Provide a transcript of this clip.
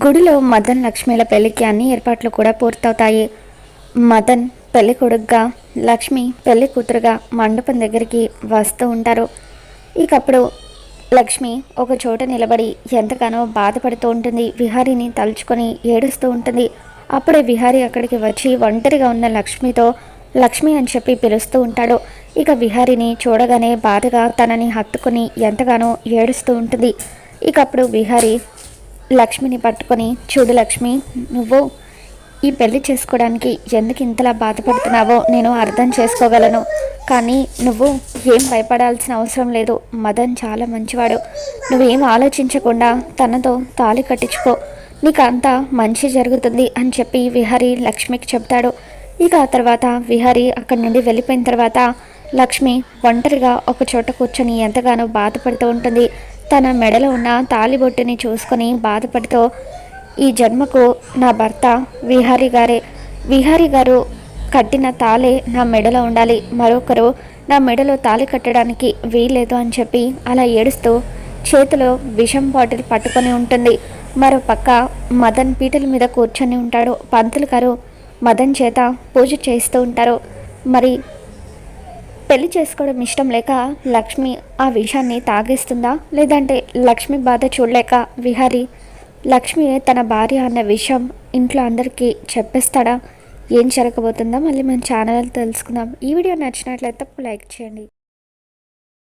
గుడిలో మదన్ లక్ష్మిల పెళ్లికి అన్ని ఏర్పాట్లు కూడా పూర్తవుతాయి. మదన్ పెళ్లి కొడుకుగా, లక్ష్మి పెళ్లి కూతురుగా మండపం దగ్గరికి వస్తూ ఉంటారు. ఇకప్పుడు లక్ష్మి ఒక చోట నిలబడి ఎంతగానో బాధపడుతూ ఉంటుంది. విహారీని తలుచుకొని ఏడుస్తూ ఉంటుంది. అప్పుడే విహారీ అక్కడికి వచ్చి ఒంటరిగా ఉన్న లక్ష్మితో లక్ష్మి అని చెప్పి పిలుస్తూ ఉంటాడు. ఇక విహారీని చూడగానే బాధగా తనని హత్తుకొని ఎంతగానో ఏడుస్తూ ఉంటుంది. ఇకప్పుడు విహారీ లక్ష్మిని పట్టుకొని, చూడు లక్ష్మి, నువ్వు ఈ పెళ్లి చేసుకోవడానికి ఎందుకు ఇంతలా బాధపడుతున్నావో నేను అర్థం చేసుకోగలను. కానీ నువ్వు ఏం భయపడాల్సిన అవసరం లేదు. మదన్ చాలా మంచివాడు. నువ్వేం ఆలోచించకుండా తనతో తాళి కట్టించుకో, నీకు అంతా మంచి జరుగుతుంది అని చెప్పి విహారీ లక్ష్మికి చెప్తాడు. ఇక ఆ తర్వాత విహారీ అక్కడి నుండి వెళ్ళిపోయిన తర్వాత లక్ష్మి ఒంటరిగా ఒక చోట కూర్చొని ఎంతగానో బాధపడుతూ ఉంటుంది. తన మెడలో ఉన్న తాళిబొట్టుని చూసుకొని బాధపడుతూ, ఈ జన్మకు నా భర్త విహారీ గారు కట్టిన తాళే నా మెడలో ఉండాలి, మరొకరు నా మెడలో తాళి కట్టడానికి వీల్లేదు అని చెప్పి అలా ఏడుస్తూ చేతిలో విషం బాటిల్ పట్టుకొని ఉంటుంది. మరో పక్క మదన్ పీటల మీద కూర్చొని ఉంటాడు. పంతులు గారు మదన్ చేత పూజ చేస్తూ ఉంటారు. మరి పెళ్లి చేసుకోవడం ఇష్టం లేక లక్ష్మి ఆ విషయాన్ని తాగేస్తుందా, లేదంటే లక్ష్మి బాధ చూడలేక విహారీ లక్ష్మియే తన భార్య అన్న విషయం ఇంట్లో అందరికీ చెప్పేస్తాడా? ఏం జరగబోతుందో మళ్ళీ మన ఛానల్ తెలుసుకుందాం. ఈ వీడియో నచ్చినట్లయితే లైక్ చేయండి.